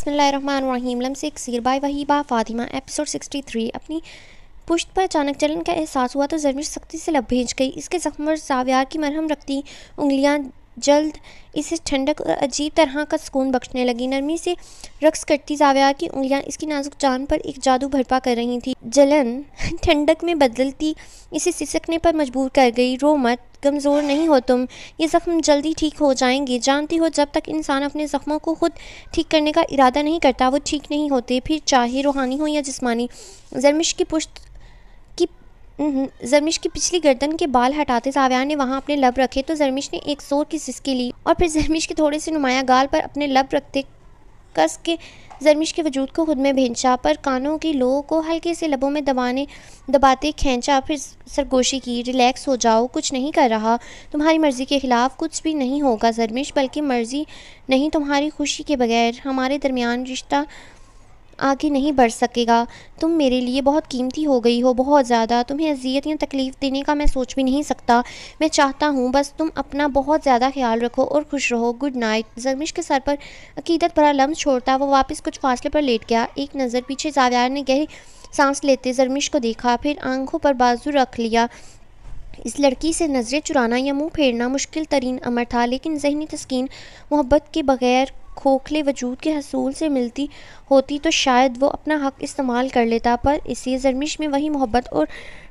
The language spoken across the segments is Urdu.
بسم اللہ الرحمن الرحیم لمس اکسیر بائی وحیبہ فاطمہ ایپیسوڈ 63۔ اپنی پشت پر اچانک جلن کا احساس ہوا تو زرمش سختی سے لب بھیج گئی۔ اس کے زخم پر زاویار کی مرہم رکھتی انگلیاں جلد اسے ٹھنڈک اور عجیب طرح کا سکون بخشنے لگی۔ نرمی سے رقص کرتی زاویار کی انگلیاں اس کی نازک جان پر ایک جادو برپا کر رہی تھیں۔ جلن ٹھنڈک میں بدلتی اسے سسکنے پر مجبور کر گئی۔ رو مت، کمزور نہیں ہو تم، یہ زخم جلدی ٹھیک ہو جائیں گے۔ جانتی ہو جب تک انسان اپنے زخموں کو خود ٹھیک کرنے کا ارادہ نہیں کرتا وہ ٹھیک نہیں ہوتے، پھر چاہے روحانی ہو یا جسمانی۔ زرمش کی پچھلی گردن کے بال ہٹاتے زاویار نے وہاں اپنے لب رکھے تو زرمش نے ایک زور کی سسکی لی اور پھر زرمش کے تھوڑے سے نمایاں گال پر اپنے لب رکھتے کس کے زرمش کے وجود کو خود میں بھینچا، پر کانوں کی لو کو ہلکے سے لبوں میں دباتے کھینچا، پھر سرگوشی کی۔ ریلیکس ہو جاؤ، کچھ نہیں کر رہا، تمہاری مرضی کے خلاف کچھ بھی نہیں ہوگا زرمش، بلکہ مرضی نہیں تمہاری خوشی کے بغیر ہمارے درمیان رشتہ آگے نہیں بڑھ سکے گا۔ تم میرے لیے بہت قیمتی ہو گئی ہو، بہت زیادہ۔ تمہیں اذیت یا تکلیف دینے کا میں سوچ بھی نہیں سکتا۔ میں چاہتا ہوں بس تم اپنا بہت زیادہ خیال رکھو اور خوش رہو۔ Good night. زرمش کے سر پر عقیدت بھرا لمس چھوڑتا وہ واپس کچھ فاصلے پر لیٹ گیا۔ ایک نظر پیچھے زاویار نے گہری سانس لیتے زرمش کو دیکھا، پھر آنکھوں پر بازو رکھ لیا۔ اس لڑکی سے نظریں چرانا یا منہ پھیرنا مشکل ترین امر تھا، لیکن ذہنی تسکین محبت کے بغیر کھوکھلے وجود کے حصول سے ملتی ہوتی تو شاید وہ اپنا حق استعمال کر لیتا، پر اسے زرمش میں وہی محبت اور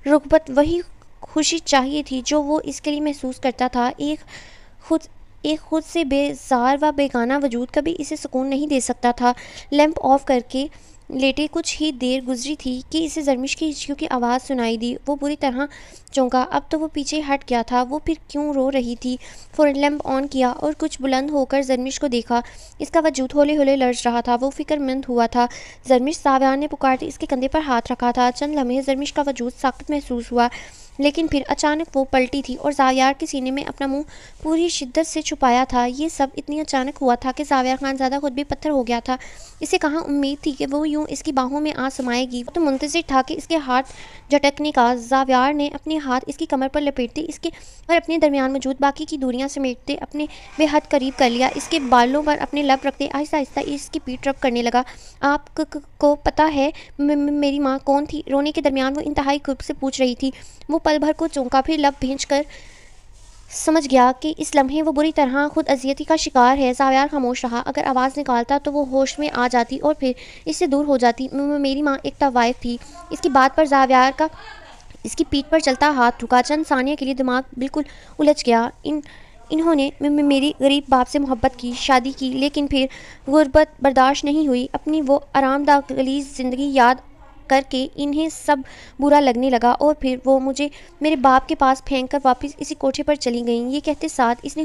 رغبت، وہی خوشی چاہیے تھی جو وہ اس کے لیے محسوس کرتا تھا۔ ایک خود سے بیزار و بیگانہ وجود کبھی اسے سکون نہیں دے سکتا تھا۔ لیمپ آف کر کے لیٹے کچھ ہی دیر گزری تھی کہ اسے زرمش کی ہچکیوں کی آواز سنائی دی۔ وہ بری طرح چونکا، اب تو وہ پیچھے ہٹ گیا تھا۔ وہ پھر کیوں رو رہی تھی؟ فوراً لیمپ آن کیا اور کچھ بلند ہو کر زرمش کو دیکھا۔ اس کا وجود ہولے ہولے لرز رہا تھا، وہ فکر مند ہوا تھا۔ زرمش، زاویار نے پکارتے اس کے کندھے پر ہاتھ رکھا تھا۔ چند لمحے زرمش کا وجود ساکت محسوس ہوا، لیکن پھر اچانک وہ پلٹی تھی اور زاویار کے سینے میں اپنا منہ پوری شدت سے چھپایا تھا۔ یہ سب اتنی اچانک ہوا تھا کہ زاویار خان زادہ خود بھی پتھر ہو گیا تھا۔ اسے کہاں امید تھی کہ وہ یوں اس کی باہوں میں آ سمائے گی؟ وہ تو منتظر تھا کہ اس کے ہاتھ جھٹکنے کا۔ زاویار نے اپنے ہاتھ اس کی کمر پر لپیٹتے اس کے اور اپنے درمیان موجود باقی کی دوریاں سمیٹتے اپنے بے حد قریب کر لیا۔ اس کے بالوں پر اپنے لب رکھتے آہستہ آہستہ اس کی پیٹھ رب کرنے لگا۔ آپ کو پتہ ہے میری ماں کون تھی؟ رونے کے درمیان وہ انتہائی قرب سے پوچھ رہی تھی۔ وہ پل بھر کو چونکا، پھر لب بھینچ کر سمجھ گیا کہ اس لمحے وہ بری طرح خود اذیتی کا شکار ہے۔ زاویار خاموش رہا۔ اگر آواز نکالتا تو وہ ہوش میں آ جاتی اور پھر اس سے دور ہو جاتی۔ میری ماں ایک طوائف تھی۔ اس کی بات پر زاویار کا اس کی پیٹھ پر چلتا ہاتھ رکا۔ چند ثانیے کے لیے دماغ بالکل الجھ گیا۔ انہوں نے میری غریب باپ سے محبت کی، شادی کی، لیکن پھر غربت برداشت نہیں ہوئی۔ اپنی وہ آرام دہ غلیظ زندگی یاد کر کے انہیں سب برا لگنے لگا اور پھر وہ مجھے میرے باپ کے پاس پھینک کر واپس اسی کوٹھے پر چلی گئیں۔ یہ کہتے ساتھ اس نے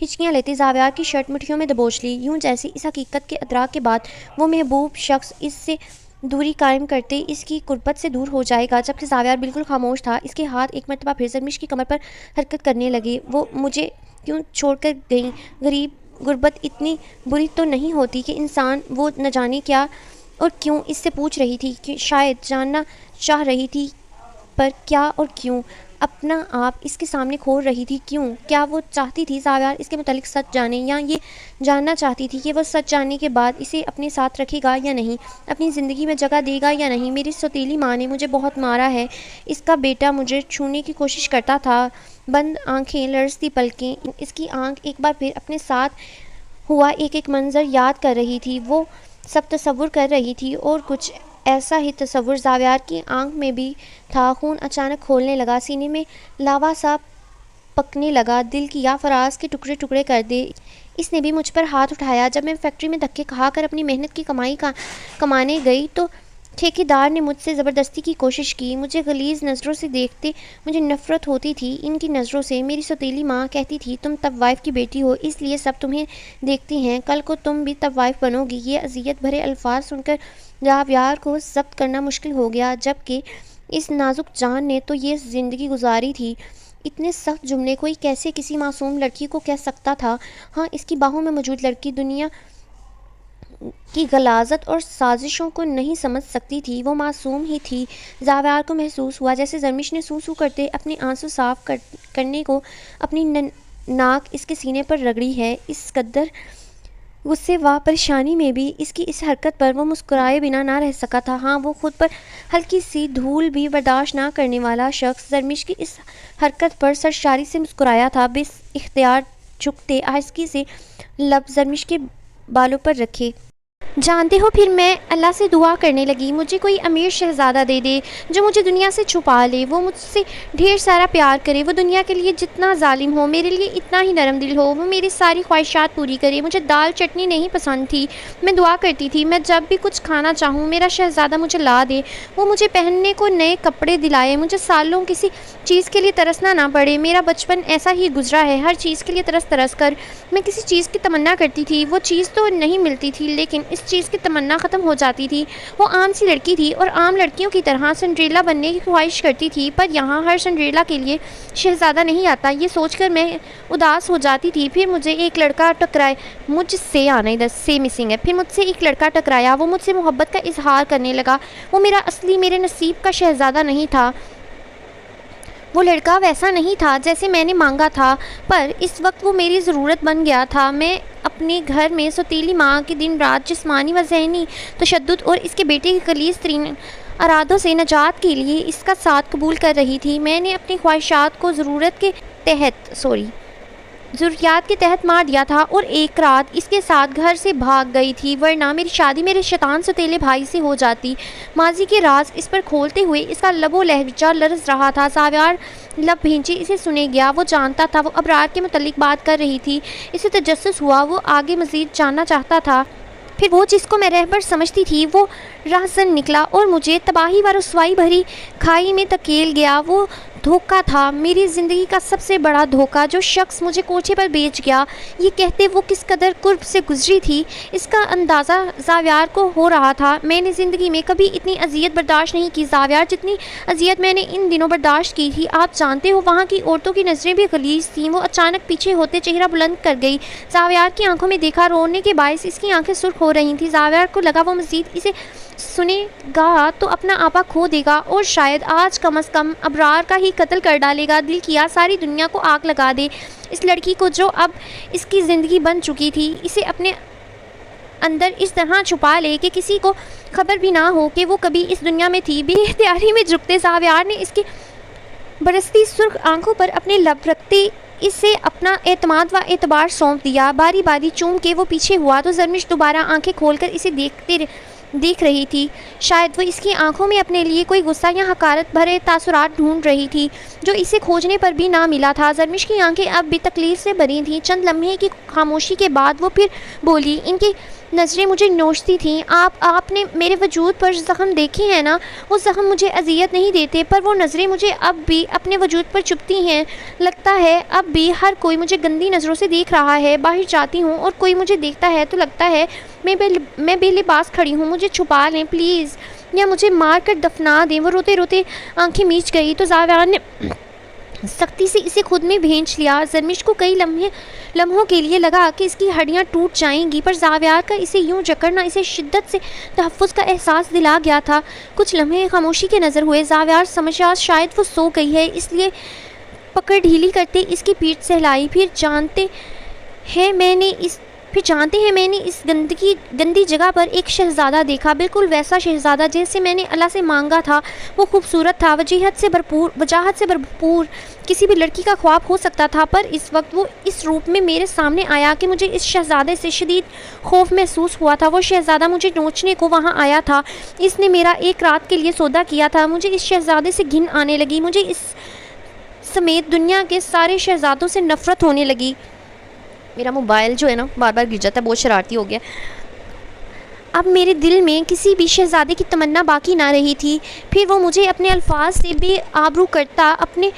ہچکیاں لیتے زاویار کی شرٹ مٹھیوں میں دبوچ لی، یوں جیسے اس حقیقت کے ادراک کے بعد وہ محبوب شخص اس سے دوری قائم کرتے اس کی قربت سے دور ہو جائے گا، جبکہ زاویار بالکل خاموش تھا۔ اس کے ہاتھ ایک مرتبہ پھر زرمش کی کمر پر حرکت کرنے لگے۔ وہ مجھے کیوں چھوڑ کر گئیں؟ غربت اتنی بری تو نہیں ہوتی کہ انسان وہ نہ جانے کیا اور کیوں اس سے پوچھ رہی تھی، کہ شاید جاننا چاہ رہی تھی، پر کیا اور کیوں؟ اپنا آپ اس کے سامنے کھول رہی تھی، کیوں؟ کیا وہ چاہتی تھی زاویار اس کے متعلق سچ جانے، یا یہ جاننا چاہتی تھی کہ وہ سچ جاننے کے بعد اسے اپنے ساتھ رکھے گا یا نہیں، اپنی زندگی میں جگہ دے گا یا نہیں؟ میری سوتیلی ماں نے مجھے بہت مارا ہے، اس کا بیٹا مجھے چھونے کی کوشش کرتا تھا۔ بند آنکھیں، لرزتی پلکیں، اس کی آنکھ ایک بار پھر اپنے ساتھ ہوا ایک منظر یاد کر رہی تھی، وہ سب تصور کر رہی تھی، اور کچھ ایسا ہی تصور زاویار کی آنکھ میں بھی تھا۔ خون اچانک کھولنے لگا، سینے میں لاوا سا پکنے لگا، دل کی یا فراز کے ٹکڑے ٹکڑے کر دے۔ اس نے بھی مجھ پر ہاتھ اٹھایا۔ جب میں فیکٹری میں دھکے کھا کر اپنی محنت کی کمائی کمانے گئی تو ٹھیکیدار نے مجھ سے زبردستی کی کوشش کی۔ مجھے غلیظ نظروں سے دیکھتے مجھے نفرت ہوتی تھی ان کی نظروں سے۔ میری سوتیلی ماں کہتی تھی، تم طوائف کی بیٹی ہو، اس لیے سب تمہیں دیکھتے ہیں، کل کو تم بھی طوائف بنو گی۔ یہ اذیت بھرے الفاظ سن کر زاویار کو ضبط کرنا مشکل ہو گیا، جبکہ اس نازک جان نے تو یہ زندگی گزاری تھی۔ اتنے سخت جملے کوئی کیسے کسی معصوم لڑکی کو کہہ سکتا تھا؟ ہاں، اس کی باہوں میں موجود لڑکی دنیا کی غلاظت اور سازشوں کو نہیں سمجھ سکتی تھی، وہ معصوم ہی تھی۔ زاویار کو محسوس ہوا جیسے زرمش نے سو کرتے اپنے آنسو صاف کرنے کو اپنی ناک اس کے سینے پر رگڑی ہے۔ اس قدر غصے و پریشانی میں بھی اس کی اس حرکت پر وہ مسکرائے بنا نہ رہ سکا تھا۔ ہاں، وہ خود پر ہلکی سی دھول بھی برداشت نہ کرنے والا شخص زرمش کی اس حرکت پر سرشاری سے مسکرایا تھا۔ بے اختیار جھکتے آہستگی سے لب زرمش کے بالوں پر رکھے۔ جانتے ہو، پھر میں اللہ سے دعا کرنے لگی، مجھے کوئی امیر شہزادہ دے دے جو مجھے دنیا سے چھپا لے، وہ مجھ سے ڈھیر سارا پیار کرے، وہ دنیا کے لیے جتنا ظالم ہو میرے لیے اتنا ہی نرم دل ہو، وہ میری ساری خواہشات پوری کرے۔ مجھے دال چٹنی نہیں پسند تھی، میں دعا کرتی تھی میں جب بھی کچھ کھانا چاہوں میرا شہزادہ مجھے لا دے، وہ مجھے پہننے کو نئے کپڑے دلائے، مجھے سالوں کسی چیز کے لیے ترسنا نہ پڑے۔ میرا بچپن ایسا ہی گزرا ہے، ہر چیز کے لیے ترس کر میں کسی چیز کی تمنا کرتی تھی، وہ چیز تو نہیں ملتی تھی لیکن اس چیز کی تمنا ختم ہو جاتی تھی۔ وہ عام سی لڑکی تھی اور عام لڑکیوں کی طرح سنڈریلا بننے کی خواہش کرتی تھی، پر یہاں ہر سنڈریلا کے لیے شہزادہ نہیں آتا، یہ سوچ کر میں اداس ہو جاتی تھی۔ پھر مجھے ایک لڑکا ٹکرایا، پھر مجھ سے ایک لڑکا ٹکرایا، وہ مجھ سے محبت کا اظہار کرنے لگا، وہ میرا اصلی میرے نصیب کا شہزادہ نہیں تھا، وہ لڑکا ویسا نہیں تھا جیسے میں نے مانگا تھا، پر اس وقت وہ میری ضرورت بن گیا تھا۔ میں اپنے گھر میں سوتیلی ماں کی دن رات جسمانی و ذہنی تشدد اور اس کے بیٹے کی غلیظ ترین ارادوں سے نجات کے لیے اس کا ساتھ قبول کر رہی تھی۔ میں نے اپنی خواہشات کو ضروریات کے تحت مار دیا تھا اور ایک رات اس کے ساتھ گھر سے بھاگ گئی تھی، ورنہ میری شادی میرے شیطان سوتیلے بھائی سے ہو جاتی۔ ماضی کے راز اس پر کھولتے ہوئے اس کا لب و لہجہ لرز رہا تھا۔ زاویار لب بھینچے اسے سنے گیا، وہ جانتا تھا وہ ابرار کے متعلق بات کر رہی تھی، اسے تجسس ہوا، وہ آگے مزید جاننا چاہتا تھا۔ پھر وہ جس کو میں رہبر سمجھتی تھی وہ راہزن نکلا اور مجھے تباہی و رسوائی بھری کھائی میں دھکیل گیا۔ وہ دھوکہ تھا، میری زندگی کا سب سے بڑا دھوکہ، جو شخص مجھے کوٹھے پر بیچ گیا۔ یہ کہتے وہ کس قدر قرب سے گزری تھی اس کا اندازہ زاویار کو ہو رہا تھا۔ میں نے زندگی میں کبھی اتنی اذیت برداشت نہیں کی زاویار، جتنی اذیت میں نے ان دنوں برداشت کی تھی۔ آپ جانتے ہو وہاں کی عورتوں کی نظریں بھی غلیظ تھیں۔ وہ اچانک پیچھے ہوتے چہرہ بلند کر گئی، زاویار کی آنکھوں میں دیکھا، رونے کے باعث اس کی آنکھیں سرخ ہو رہی تھیں۔ زاویار کو لگا وہ مزید اسے سنے گا تو اپنا آپا کھو دے گا اور شاید آج کم از کم ابرار کا ہی قتل کر ڈالے گا۔ دل کیا ساری دنیا کو آگ لگا دے، اس لڑکی کو جو اب اس کی زندگی بن چکی تھی، اسے اپنے اندر اس طرح چھپا لے کہ کسی کو خبر بھی نہ ہو کہ وہ کبھی اس دنیا میں تھی۔ بے اختیاری میں جھکتے زاویار نے اس کی برستی سرخ آنکھوں پر اپنے لب رکھتے اسے اپنا اعتماد و اعتبار سونپ دیا۔ باری باری چوم کے وہ پیچھے ہوا تو زرمش دوبارہ آنکھیں کھول کر اسے دیکھ رہی تھی۔ شاید وہ اس کی آنکھوں میں اپنے لیے کوئی غصہ یا حقارت بھرے تاثرات ڈھونڈ رہی تھی جو اسے کھوجنے پر بھی نہ ملا تھا۔ زرمش کی آنکھیں اب بھی تکلیف سے بھری تھیں۔ چند لمحے کی خاموشی کے بعد وہ پھر بولی، ان کی نظریں مجھے نوچتی تھیں۔ آپ نے میرے وجود پر زخم دیکھے ہیں نا، وہ زخم مجھے اذیت نہیں دیتے، پر وہ نظریں مجھے اب بھی اپنے وجود پر چبھتی ہیں۔ لگتا ہے اب بھی ہر کوئی مجھے گندی نظروں سے دیکھ رہا ہے۔ باہر جاتی ہوں اور کوئی مجھے دیکھتا ہے تو لگتا ہے میں بے لباس کھڑی ہوں، مجھے چھپا لیں پلیز، یا مجھے مار کر دفنا دیں۔ وہ روتے روتے آنکھیں میچ گئی تو زاویار نے سختی سے اسے خود میں بھینچ لیا۔ زرمش کو کئی لمحوں کے لیے لگا کہ اس کی ہڈیاں ٹوٹ جائیں گی، پر زاویار کا اسے یوں جکڑنا اسے شدت سے تحفظ کا احساس دلا گیا تھا۔ کچھ لمحے خاموشی کے نظر ہوئے۔ زاویار سمجھا شاید وہ سو گئی ہے، اس لیے پکڑ ڈھیلی کرتے اس کی پیٹھ سہلائی۔ پھر جانتے ہیں میں نے اس گندی جگہ پر ایک شہزادہ دیکھا، بالکل ویسا شہزادہ جیسے میں نے اللہ سے مانگا تھا۔ وہ خوبصورت تھا، وجاہت سے بھرپور، کسی بھی لڑکی کا خواب ہو سکتا تھا، پر اس وقت وہ اس روپ میں میرے سامنے آیا کہ مجھے اس شہزادے سے شدید خوف محسوس ہوا تھا۔ وہ شہزادہ مجھے نوچنے کو وہاں آیا تھا، اس نے میرا ایک رات کے لیے سودا کیا تھا۔ مجھے اس شہزادے سے گھن آنے لگی، مجھے اس سمیت دنیا کے سارے شہزادوں سے نفرت ہونے لگی۔ میرا موبائل جو ہے نا بار بار گر جاتا ہے، بہت شرارتی ہو گیا۔ اب میرے دل میں کسی بھی شہزادے کی تمنا باقی نہ رہی تھی۔ پھر وہ مجھے اپنے الفاظ سے بے آبرو کرتا، اپنے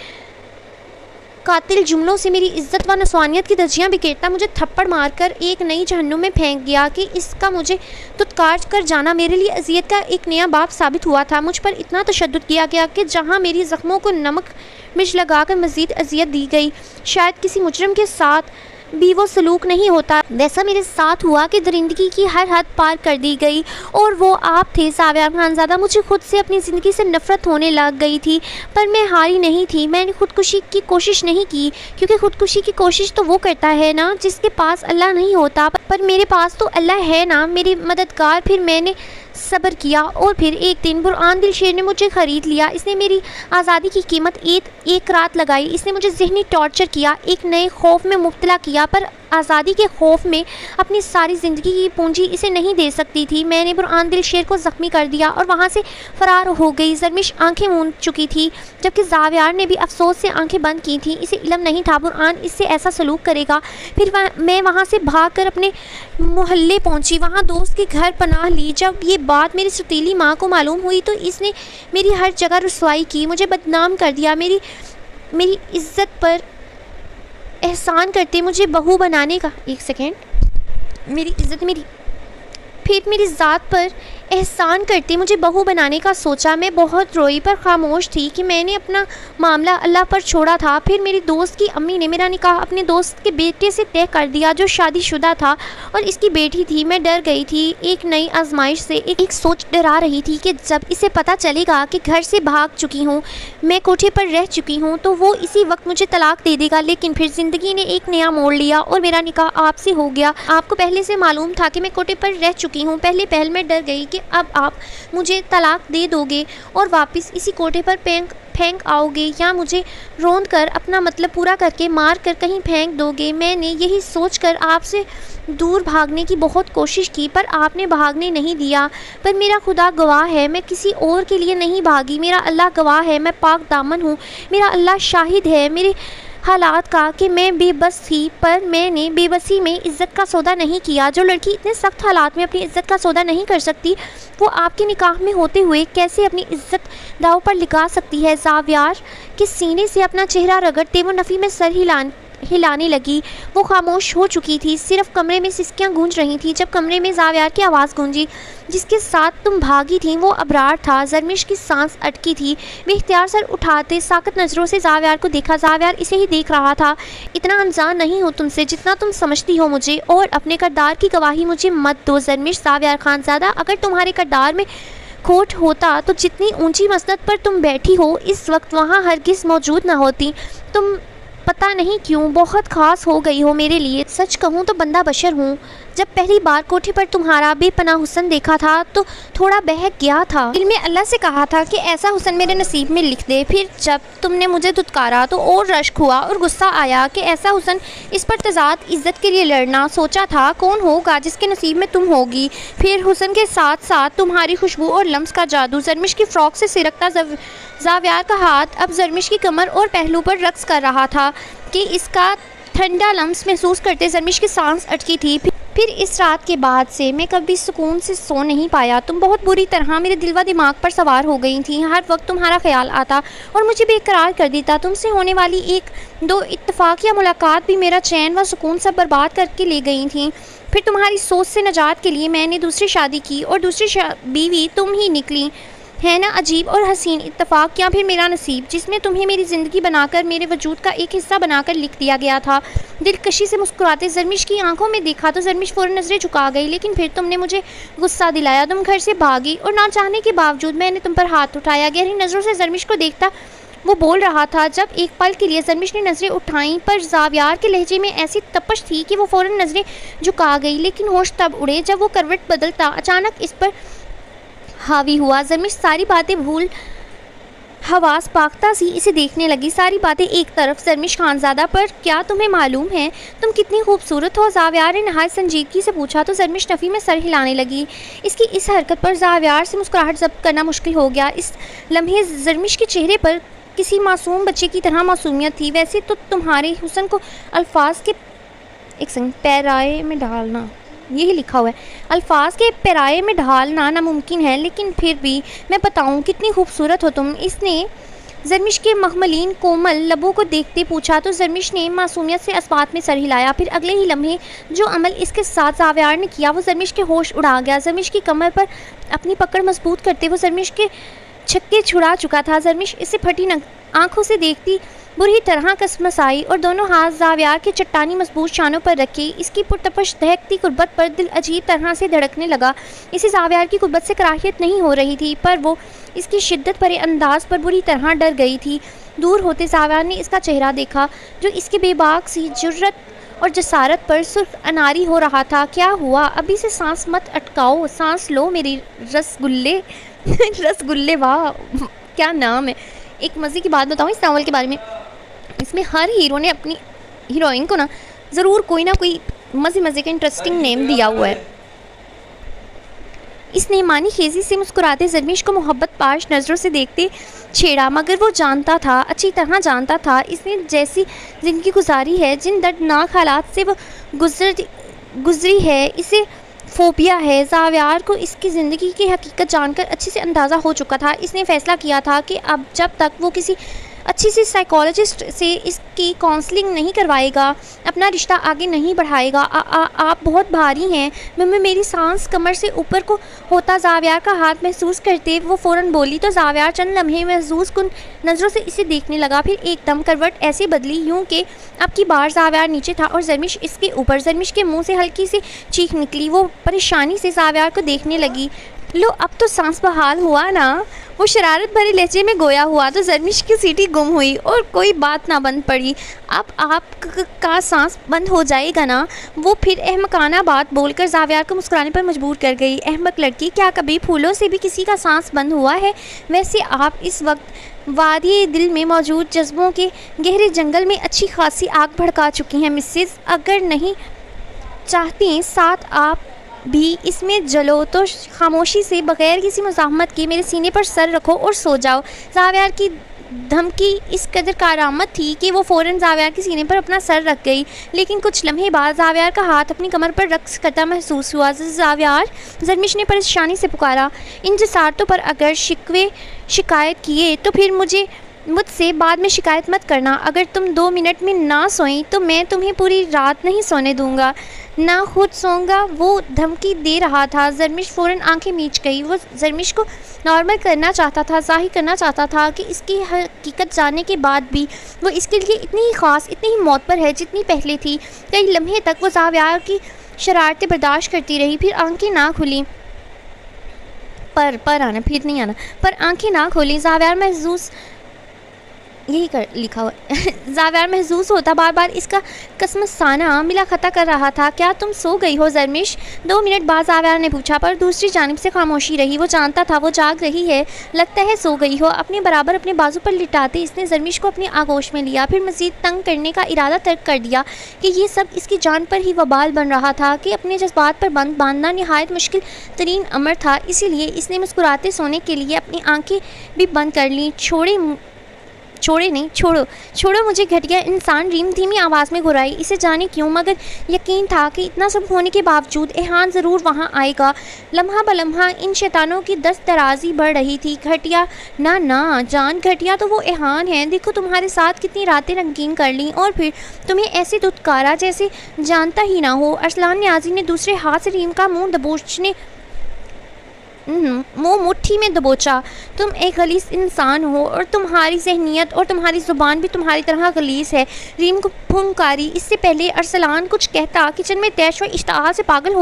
قاتل جملوں سے میری عزت و نسوانیت کی دھجیاں بکھیرتا، مجھے تھپڑ مار کر ایک نئی جہنم میں پھینک گیا کہ اس کا مجھے دھتکار کر جانا میرے لیے اذیت کا ایک نیا باب ثابت ہوا تھا۔ مجھ پر اتنا تشدد کیا گیا کہ جہاں میری زخموں کو نمک مرچ لگا کر مزید اذیت دی گئی۔ شاید کسی مجرم کے ساتھ بھی وہ سلوک نہیں ہوتا ویسا میرے ساتھ ہوا کہ درندگی کی ہر حد پار کر دی گئی، اور وہ آپ تھے ساویار خانزادہ۔ مجھے خود سے اپنی زندگی سے نفرت ہونے لگ گئی تھی، پر میں ہاری نہیں تھی۔ میں نے خودکشی کی کوشش نہیں کی، کیونکہ خودکشی کی کوشش تو وہ کرتا ہے نا جس کے پاس اللہ نہیں ہوتا، پر میرے پاس تو اللہ ہے نا، میری مددگار۔ پھر میں نے صبر کیا، اور پھر ایک دن برہان دل شیر نے مجھے خرید لیا۔ اس نے میری آزادی کی قیمت ایک رات لگائی۔ اس نے مجھے ذہنی ٹارچر کیا، ایک نئے خوف میں مبتلا کیا، پر آزادی کے خوف میں اپنی ساری زندگی کی پونجی اسے نہیں دے سکتی تھی۔ میں نے برہان دل شیر کو زخمی کر دیا اور وہاں سے فرار ہو گئی۔ زرمش آنکھیں موند چکی تھی، جبکہ زاویار نے بھی افسوس سے آنکھیں بند کی تھیں۔ اسے علم نہیں تھا برہان اس سے ایسا سلوک کرے گا۔ پھر میں وہاں سے بھاگ کر اپنے محلے پہنچی، وہاں دوست کے گھر پناہ لی۔ جب یہ بات میری ستیلی ماں کو معلوم ہوئی تو اس نے میری ہر جگہ رسوائی کی، مجھے بدنام کر دیا۔ میری عزت پر احسان کرتے مجھے بہو بنانے کا میری ذات پر احسان کرتے مجھے بہو بنانے کا سوچا۔ میں بہت روئی، پر خاموش تھی کہ میں نے اپنا معاملہ اللہ پر چھوڑا تھا۔ پھر میری دوست کی امی نے میرا نکاح اپنے دوست کے بیٹے سے طے کر دیا، جو شادی شدہ تھا اور اس کی بیٹی تھی۔ میں ڈر گئی تھی، ایک نئی آزمائش سے ایک سوچ ڈرا رہی تھی کہ جب اسے پتہ چلے گا کہ گھر سے بھاگ چکی ہوں، میں کوٹھے پر رہ چکی ہوں، تو وہ اسی وقت مجھے طلاق دے دے گا۔ لیکن پھر زندگی نے ایک نیا موڑ لیا اور میرا نکاح آپ سے ہو گیا۔ آپ کو پہلے سے معلوم تھا کہ میں کوٹھے پر رہ چکی ہوں۔ پہلے میں ڈر گئی کہ اب آپ مجھے طلاق دے دو گے اور واپس اسی کوٹھے پر پھینک آؤ گے، یا مجھے روند کر اپنا مطلب پورا کر کے مار کر کہیں پھینک دو گے۔ میں نے یہی سوچ کر آپ سے دور بھاگنے کی بہت کوشش کی، پر آپ نے بھاگنے نہیں دیا۔ پر میرا خدا گواہ ہے، میں کسی اور کے لیے نہیں بھاگی۔ میرا اللہ گواہ ہے، میں پاک دامن ہوں۔ میرا اللہ شاہد ہے میرے حالات کا کہ میں بے بس تھی، پر میں نے بے بسی میں عزت کا سودا نہیں کیا۔ جو لڑکی اتنے سخت حالات میں اپنی عزت کا سودا نہیں کر سکتی، وہ آپ کے نکاح میں ہوتے ہوئے کیسے اپنی عزت داؤ پر لگا سکتی ہے؟ زاویار کے سینے سے اپنا چہرہ رگڑتے وہ نفی میں سر ہلانے لگی۔ وہ خاموش ہو چکی تھی، صرف کمرے میں سسکیاں گونج رہی تھیں۔ جب کمرے میں زاویار کی آواز گونجی، جس کے ساتھ تم بھاگی تھی، وہ ابرار تھا۔ زرمش کی سانس اٹکی تھی، بے اختیار سر اٹھاتے ساکت نظروں سے زاویار کو دیکھا۔ زاویار اسے ہی دیکھ رہا تھا۔ اتنا انجان نہیں ہوں تم سے جتنا تم سمجھتی ہو مجھے، اور اپنے کردار کی گواہی مجھے مت دو زرمش زاویار خانزادہ۔ اگر تمہارے کردار میں کھوٹ ہوتا تو جتنی اونچی مسند پر تم بیٹھی ہو اس وقت وہاں ہرگز موجود نہ ہوتی۔ تم پتہ نہیں کیوں بہت خاص ہو گئی ہو میرے لیے۔ سچ کہوں تو بندہ بشر ہوں۔ جب پہلی بار کوٹھے پر تمہارا بے پناہ حسن دیکھا تھا تو تھوڑا بہک گیا تھا۔ دل میں اللہ سے کہا تھا کہ ایسا حسن میرے نصیب میں لکھ دے۔ پھر جب تم نے مجھے دھتکارا تو اور رشک ہوا اور غصہ آیا کہ ایسا حسن، اس پر تضاد عزت کے لیے لڑنا۔ سوچا تھا کون ہوگا جس کے نصیب میں تم ہوگی۔ پھر حسن کے ساتھ ساتھ تمہاری خوشبو اور لمس کا جادو۔ زرمش کی فراک سے سرکتا زاویار کا ہاتھ اب زرمش کی کمر اور پہلو پر رقص کر رہا تھا کہ اس کا ٹھنڈا لمس محسوس کرتے زرمش کی سانس اٹکی تھی۔ پھر اس رات کے بعد سے میں کبھی سکون سے سو نہیں پایا۔ تم بہت بری طرح میرے دل و دماغ پر سوار ہو گئی تھی۔ ہر وقت تمہارا خیال آتا اور مجھے بے قرار کر دیتا۔ تم سے ہونے والی ایک دو اتفاقیہ ملاقات بھی میرا چین و سکون سب برباد کر کے لے گئی تھیں۔ پھر تمہاری سوچ سے نجات کے لیے میں نے دوسری شادی کی اور دوسری بیوی تم ہی نکلی۔ ہے نا عجیب اور حسین اتفاق؟ یا پھر میرا نصیب جس میں تمہیں میری زندگی بنا کر میرے وجود کا ایک حصہ بنا کر لکھ دیا گیا تھا۔ دلکشی سے مسکراتے زرمش کی آنکھوں میں دیکھا تو زرمش فوراً نظریں جھکا گئی، لیکن پھر تم نے مجھے غصہ دلایا۔ تم گھر سے بھاگی اور نہ چاہنے کے باوجود میں نے تم پر ہاتھ اٹھایا۔ گہری نظروں سے زرمش کو دیکھتا وہ بول رہا تھا۔ جب ایک پل کے لیے زرمش نے نظریں اٹھائیں، پر زاویار کے لہجے میں ایسی تپش تھی کہ وہ فوراً نظریں جھکا گئی، لیکن ہوش تب اڑے جب وہ کروٹ بدلتا اچانک اس پر حاوی ہوا۔ زرمش ساری باتیں بھول حواس باختہ سی اسے دیکھنے لگی۔ ساری باتیں ایک طرف، زرمش خانزادہ، پر کیا تمہیں معلوم ہے تم کتنی خوبصورت ہو؟ زاویار نے نہایت سنجیدگی سے پوچھا تو زرمش نفی میں سر ہلانے لگی۔ اس کی اس حرکت پر زاویار سے مسکراہٹ ضبط کرنا مشکل ہو گیا۔ اس لمحے زرمش کے چہرے پر کسی معصوم بچے کی طرح معصومیت تھی۔ ویسے تو تمہارے حسن کو الفاظ کے پیرائے میں ڈھالنا، یہی لکھا ہوا ہے، الفاظ کے پیرائے میں ڈھالنا ناممکن ہے، لیکن پھر بھی میں بتاؤں کتنی خوبصورت ہو تم؟ اس نے زرمش کے مخملین کومل لبوں کو دیکھتے پوچھا تو زرمش نے معصومیت سے اثبات میں سر ہلایا۔ پھر اگلے ہی لمحے جو عمل اس کے ساتھ زاویار نے کیا وہ زرمش کے ہوش اڑا گیا۔ زرمش کی کمر پر اپنی پکڑ مضبوط کرتے وہ زرمش کے چھکے چھڑا چکا تھا۔ زرمش اسے پھٹی آنکھوں سے دیکھتی بری طرح کسمس آئی اور دونوں ہاتھ زاویار کے چٹانی مضبوط شانوں پر رکھے۔ اس کی پرتپش دہکتی قربت پر دل عجیب طرح سے دھڑکنے لگا۔ اسے زاویار کی قربت سے کراہیت نہیں ہو رہی تھی، پر وہ اس کی شدت بھرے انداز پر بری طرح ڈر گئی تھی۔ دور ہوتے زاویار نے اس کا چہرہ دیکھا جو اس کے بے باک سی جرأت اور جسارت پر سرخ اناری ہو رہا تھا۔ کیا ہوا؟ ابھی سے سانس مت اٹکاؤ، سانس لو میری رسگلے۔ رسگلے، واہ کیا نام ہے۔ ایک مزے کی بات بتاؤں اس ناول کے بارے میں، اس میں ہر ہیرو نے اپنی ہیروئن کو ضرور کوئی نہ کوئی مزے کا انٹرسٹنگ نیم دیا ہوا ہے۔ اس نے مانی خیزی سے مسکراتے زرمیش کو محبت پاش نظروں سے دیکھتے چھیڑا، مگر وہ جانتا تھا، اچھی طرح جانتا تھا، اس نے جیسی زندگی گزاری ہے، جن دردناک حالات سے وہ گزری ہے، اسے فوبیا ہے۔ زاویار کو اس کی زندگی کی حقیقت جان کر اچھے سے اندازہ ہو چکا تھا۔ اس نے فیصلہ کیا تھا کہ اب جب تک وہ کسی اچھی سی سائیکالوجسٹ سے اس کی کاؤنسلنگ نہیں کروائے گا، اپنا رشتہ آگے نہیں بڑھائے گا۔ آپ بہت بھاری ہیں، میری سانس کمر سے اوپر کو ہوتا زاویار کا ہاتھ محسوس کرتے وہ فوراً بولی تو زاویار چند لمحے محظوظ کن نظروں سے اسے دیکھنے لگا، پھر ایک دم کروٹ ایسے بدلی یوں کہ اب کی بار زاویار نیچے تھا اور زرمیش اس کے اوپر۔ زرمیش کے منہ سے ہلکی سی چیخ نکلی، وہ پریشانی سے زاویار کو دیکھنے لگی۔ لو اب تو سانس بحال ہوا نا؟ وہ شرارت بھرے لہجے میں گویا ہوا تو زرمیش کی سیٹی گم ہوئی اور کوئی بات نہ بند پڑی۔ اب آپ کا سانس بند ہو جائے گا نا؟ وہ پھر احمقانہ بات بول کر زاویار کو مسکرانے پر مجبور کر گئی۔ احمق لڑکی، کیا کبھی پھولوں سے بھی کسی کا سانس بند ہوا ہے؟ ویسے آپ اس وقت وادی دل میں موجود جذبوں کے گہرے جنگل میں اچھی خاصی آگ بھڑکا چکی ہیں مسز۔ اگر نہیں چاہتی ساتھ آپ بھی اس میں جلو تو خاموشی سے بغیر کسی مزاحمت کے میرے سینے پر سر رکھو اور سو جاؤ۔ زاویار کی دھمکی اس قدر کارآمد تھی کہ وہ فوراً زاویار کے سینے پر اپنا سر رکھ گئی، لیکن کچھ لمحے بعد زاویار کا ہاتھ اپنی کمر پر رقص کرتا محسوس ہوا۔ زاویار، زرمیش نے پریشانی سے پکارا، ان جسارتوں پر اگر شکایت کیے تو پھر مجھ سے بعد میں شکایت مت کرنا۔ اگر تم 2 منٹ میں نہ سوئیں تو میں تمہیں پوری رات نہیں سونے دوں گا، نہ خود سوؤں گا۔ وہ دھمکی دے رہا تھا۔ زرمیش فوراً آنکھیں میچ گئی۔ وہ زرمیش کو نارمل کرنا چاہتا تھا، ظاہر کرنا چاہتا تھا کہ اس کی حقیقت جاننے کے بعد بھی وہ اس کے لیے اتنی ہی خاص، اتنی ہی معتبر ہے جتنی پہلے تھی۔ کئی لمحے تک وہ زاویار کی شرارتیں برداشت کرتی رہی، پھر آنکھیں نہ کھلیں۔ پر آنکھیں نہ کھولیں۔ زاویار محظوظ لکھا ہوا زاویار محظوظ ہوتا بار بار اس کا کسمسانہ ملا خطہ کر رہا تھا۔ کیا تم سو گئی ہو زرمیش؟ 2 منٹ بعد زاویار نے پوچھا، پر دوسری جانب سے خاموشی رہی۔ وہ جانتا تھا وہ جاگ رہی ہے، لگتا ہے سو گئی ہو۔ اپنے برابر اپنے بازو پر لٹاتے اس نے زرمیش کو اپنی آغوش میں لیا، پھر مزید تنگ کرنے کا ارادہ ترک کر دیا کہ یہ سب اس کی جان پر ہی وبال بن رہا تھا کہ اپنے جذبات پر بند باندھنا نہایت مشکل ترین امر تھا۔ اسی لیے اس نے مسکراتے سونے کے لیے اپنی آنکھیں بھی بند کر لیں۔ چھوڑو مجھے گھٹیا انسان، ریم دھیمی آواز میں گھرائی۔ اسے جانے کیوں مگر یقین تھا کہ اتنا سب ہونے کے باوجود ایحان ضرور وہاں آئے گا۔ لمحہ بلمحہ ان شیطانوں کی دست درازی بڑھ رہی تھی۔ گھٹیا نہ جان، گھٹیا تو وہ ایحان ہے۔ دیکھو تمہارے ساتھ کتنی راتیں رنگین کر لیں اور پھر تمہیں ایسے دھتکارا جیسے جانتا ہی نہ ہو۔ ارسلان نیازی نے دوسرے ہاتھ سے ریم کا منہ مٹھی میں دبوچا۔ تم ایک غلیظ انسان ہو اور تمہاری ذہنیت اور تمہاری زبان بھی تمہاری طرح غلیظ ہے۔ ریم کو پھنکاری۔ اس سے پہلے ارسلان کچھ کہتا کچن میں تیش و اشتعال سے پاگل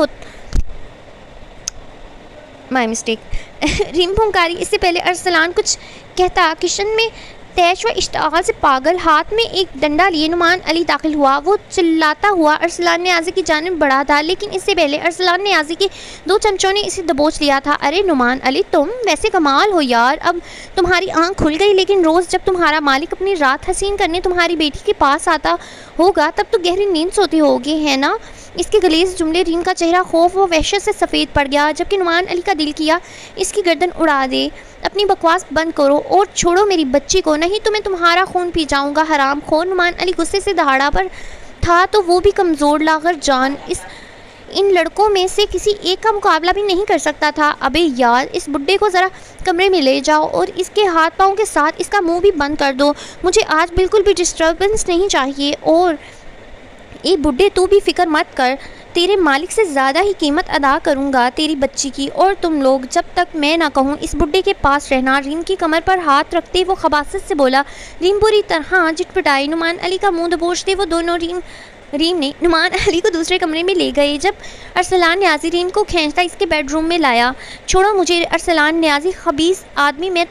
ریم پھنکاری۔ اس سے پہلے ارسلان کچھ کہتا کچن میں تیش و اشتعال سے پاگل، ہاتھ میں ایک ڈنڈا لیے نعمان علی داخل ہوا۔ وہ چلاتا ہوا ارسلان نیازی کی جانب بڑھا تھا، لیکن اس سے پہلے ارسلان نیازی کے 2 چمچوں نے اسے دبوچ لیا تھا۔ ارے نعمان علی، تم ویسے کمال ہو یار، اب تمہاری آنکھ کھل گئی، لیکن روز جب تمہارا مالک اپنی رات حسین کرنے تمہاری بیٹی کے پاس آتا ہوگا تب تو گہری نیند سوتے ہوگے، ہے نا؟ اس کے غلیظ جملے ریم کا چہرہ خوف و وحشت سے سفید پڑ گیا، جبکہ نعمان علی کا دل کیا اس کی گردن اڑا دے۔ اپنی بکواس بند کرو اور چھوڑو میری بچی کو، نہیں تو میں تمہارا خون پی جاؤں گا حرام خور۔ نعمان علی غصے سے دہاڑا، پر تھا تو وہ بھی کمزور لاغر جان، ان لڑکوں میں سے کسی ایک کا مقابلہ بھی نہیں کر سکتا تھا۔ ابے یار، اس بڈھے کو ذرا کمرے میں لے جاؤ اور اس کے ہاتھ پاؤں کے ساتھ اس کا منہ بھی بند کر دو، مجھے آج بالکل بھی ڈسٹربنس نہیں چاہیے۔ اور اے بڈھے، تو بھی فکر مت کر، تیرے مالک سے زیادہ ہی قیمت ادا کروں گا تیری بچی کی، اور تم لوگ جب تک میں نہ کہوں اس بڈھے کے پاس رہنا۔ ریم کی کمر پر ہاتھ رکھتے وہ خباثت سے بولا۔ ریم بری طرح جٹپٹائی۔ نعمان علی کا منہ دبوچتے وہ دونوں ریم نے نعمان علی کو دوسرے کمرے میں لے گئے۔ جب ارسلان نیازی ریم کو کھینچتا اس کے بیڈ روم میں لایا۔ چھوڑو مجھے ارسلان نیازی، خبیث آدمی، میں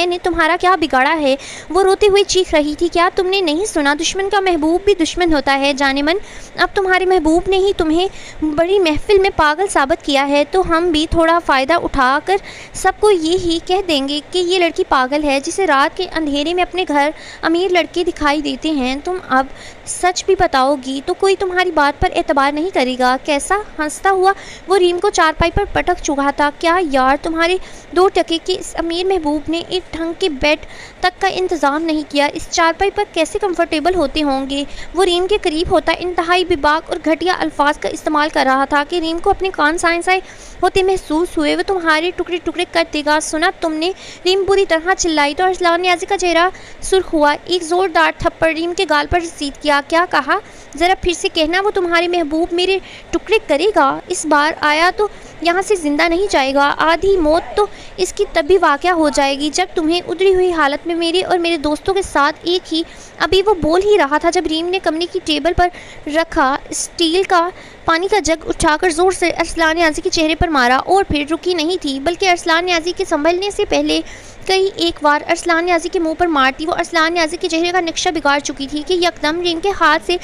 نے تمہارا کیا بگاڑا ہے؟ وہ روتے ہوئے چیخ رہی تھی۔ کیا تم نے نہیں سنا؟ دشمن کا محبوب بھی دشمن ہوتا ہے جان من۔ اب تمہارے محبوب نے ہی تمہیں بڑی محفل میں پاگل ثابت کیا ہے، تو ہم بھی تھوڑا فائدہ اٹھا کر سب کو یہی کہہ دیں گے کہ یہ لڑکی پاگل ہے جسے رات کے اندھیرے میں اپنے گھر امیر لڑکے دکھائی دیتے ہیں۔ تم اب سچ بھی بتاؤ گی تو کوئی تمہاری بات پر اعتبار نہیں کرے گا۔ کیسا ہنستا ہوا وہ ریم کو چارپائی پر پٹک چکا تھا۔ کیا یار، تمہارے 2 ٹکے کے اس امیر محبوب نے ایک ڈھنگ کے بیڈ تک کا انتظام نہیں کیا، اس چارپائی پر کیسے کمفرٹیبل ہوتے ہوں گے؟ وہ ریم کے قریب ہوتا انتہائی بے باک اور گھٹیا الفاظ کا استعمال کر رہا تھا کہ ریم کو اپنے کان سائیں سائیں ہوتے محسوس ہوئے۔ وہ تمہارے ٹکڑے ٹکڑے کر دے گا، سنا تم نے؟ ریم بری طرح چلائی تو ارسلان نیازی کا چہرہ سرخ ہوا۔ ایک زوردار تھپڑ ریم کے گال پر رسید کیا۔ کیا کہا؟ ذرا پھر سے کہنا۔ وہ تمہارے محبوب میرے ٹکڑے کرے گا؟ اس بار آیا تو یہاں سے زندہ نہیں جائے گا۔ آدھی موت تو اس کی تب بھی واقع ہو جائے گی جب تمہیں ادری ہوئی حالت میں میرے اور میرے دوستوں کے ساتھ ایک ہی ابھی وہ بول ہی رہا تھا جب ریم نے کمرے کی ٹیبل پر رکھا اسٹیل کا پانی کا جگ اٹھا کر زور سے ارسلان نیازی کے چہرے پر مارا، اور پھر رکی نہیں تھی بلکہ ارسلان نیازی کے سنبھلنے سے پہلے کئی ایک بار ارسلان نیازی کے منہ پر مارتی وہ ارسلان نیازی کے چہرے کا نقشہ بگاڑ چکی تھی کہ یکدم ریم کے ہاتھ سے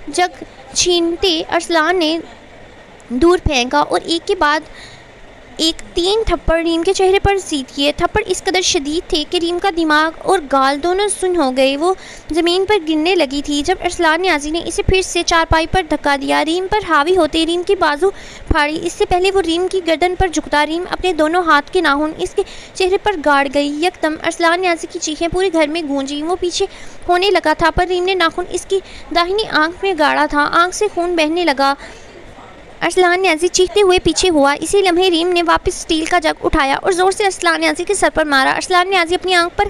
جگ چھینتے ارسلان نے دور پھینکا اور ایک کے بعد ایک 3 تھپڑ ریم کے چہرے پر رسید کیے۔ تھپڑ اس قدر شدید تھے کہ ریم کا دماغ اور گال دونوں سن ہو گئے۔ وہ زمین پر گرنے لگی تھی جب ارسلان نیازی نے اسے پھر سے چارپائی پر دھکا دیا۔ ریم پر حاوی ہوتے ریم کی بازو پھاڑی۔ اس سے پہلے وہ ریم کی گردن پر جھکتا ریم اپنے دونوں ہاتھ کے ناخن اس کے چہرے پر گاڑ گئی۔ یکدم ارسلان نیازی کی چیخیں پورے گھر میں گونجیں۔ وہ پیچھے ہونے لگا تھا پر ریم نے ناخن اس کی داہنی آنکھ میں گاڑا تھا۔ آنکھ سے خون بہنے لگا۔ ارسلان نیازی چیختے ہوئے پیچھے ہوا۔ اسی لمحے ریم نے واپس اسٹیل کا جگ اٹھایا اور زور سے ارسلان نیازی کے سر پر مارا۔ ارسلان نیازی اپنی آنکھ پر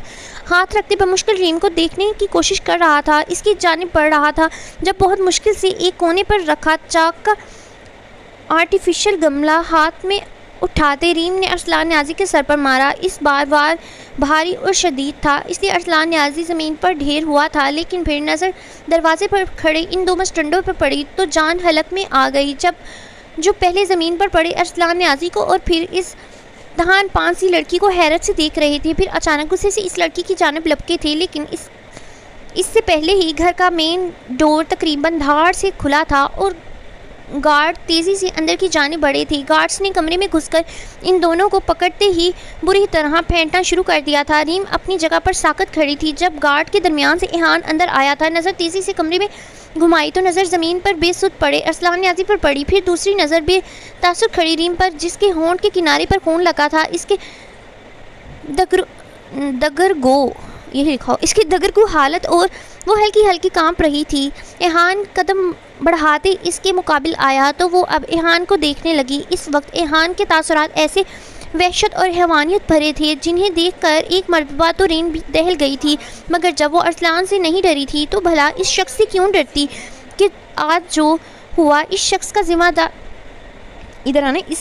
ہاتھ رکھتے بمشکل ریم کو دیکھنے کی کوشش کر رہا تھا۔ اس کی جانب بڑھ رہا تھا جب بہت مشکل سے ایک کونے پر رکھا چاک کا آرٹیفیشل گملہ ہاتھ میں اٹھاتے ریم نے ارسلان نیازی کے سر پر مارا۔ اس بار وار بھاری اور شدید تھا، اس لیے ارسلان نیازی زمین پر ڈھیر ہوا تھا، لیکن پھر نظر دروازے پر کھڑے ان 2 مسٹنڈوں پر پڑی تو جان حلق میں آ گئی۔ جو پہلے زمین پر پڑے ارسلان نیازی کو اور پھر اس دہان پان سی لڑکی کو حیرت سے دیکھ رہے تھے، پھر اچانک غصے سے اس لڑکی کی جانب لپکے تھے، لیکن اس سے پہلے ہی گھر کا مین ڈور تقریباً دھاڑ سے کھلا تھا اور گارڈ تیزی سے اندر کی جانب بڑھے تھے۔ گارڈز نے کمرے میں گھس کر ان دونوں کو پکڑتے ہی بری طرح پھینٹنا شروع کر دیا تھا۔ ریم اپنی جگہ پر ساکت کھڑی تھی جب گارڈ کے درمیان سے ایہان اندر آیا تھا۔ نظر تیزی سے کمرے میں گھمائی تو نظر زمین پر بے سود پڑے ارسلان نیازی پر پڑی، پھر دوسری نظر بے تاثر کھڑی ریم پر جس کے ہونٹ کے کنارے پر خون لگا تھا۔ اس کے دگرگو حالت اور وہ ہلکی ہلکی کانپ رہی تھی۔ ایہان قدم بڑھاتے اس کے مقابل آیا تو وہ اب ایہان کو دیکھنے لگی۔ اس وقت ایہان کے تاثرات ایسے وحشت اور حیوانیت بھرے تھے جنہیں دیکھ کر ایک مرتبہ تو ریم بھی دہل گئی تھی، مگر جب وہ ارسلان سے نہیں ڈری تھی تو بھلا اس شخص سے کیوں ڈرتی کہ آج جو ہوا اس شخص کا ذمہ دار اس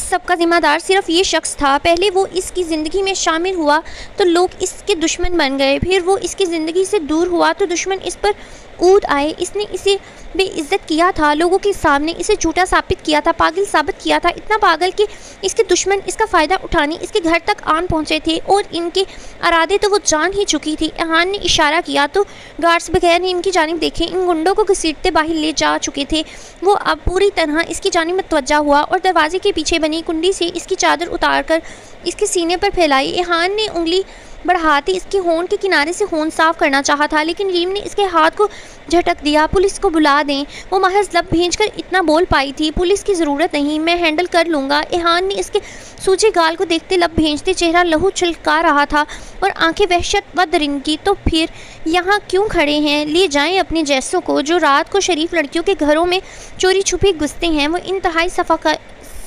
سب کا ذمہ دار صرف یہ شخص تھا۔ پہلے وہ اس کی زندگی میں شامل ہوا تو لوگ اس کے دشمن بن گئے، پھر وہ اس کی زندگی سے دور ہوا تو دشمن اس پر اود آئے۔ اس نے اسے بے عزت کیا تھا، لوگوں کے سامنے اسے جھوٹا ثابت کیا تھا، پاگل ثابت کیا تھا، اتنا پاگل کہ اس کے دشمن اس کا فائدہ اٹھانے اس کے گھر تک آن پہنچے تھے، اور ان کے ارادے تو وہ جان ہی چکی تھی۔ ایہان نے اشارہ کیا تو گارڈز بغیر ان کی جانب دیکھے ان گنڈوں کو گھسیٹتے باہر لے جا چکے تھے۔ وہ اب پوری طرح اس کی جانب متوجہ ہوا اور دروازے کے پیچھے بنی کنڈی سے اس کی چادر اتار کر اس کے سینے پر پھیلائی۔ ایہان نے انگلی بڑھاتے اس کے ہونٹ کے کنارے سے خون صاف کرنا چاہا تھا، لیکن ریم نے اس کے ہاتھ کو جھٹک دیا۔ پولیس کو بلا دیں، وہ محض لب بھینچ کر اتنا بول پائی تھی۔ پولیس کی ضرورت نہیں، میں ہینڈل کر لوں گا۔ ایہان نے اس کے سوجے گال کو دیکھتے لب بھینچتے، چہرہ لہو چھلکا رہا تھا اور آنکھیں وحشت و درندگی۔ تو پھر یہاں کیوں کھڑے ہیں؟ لے جائیں اپنے جیسوں کو جو رات کو شریف لڑکیوں کے گھروں میں چوری چھپے گھستے ہیں۔ وہ انتہائی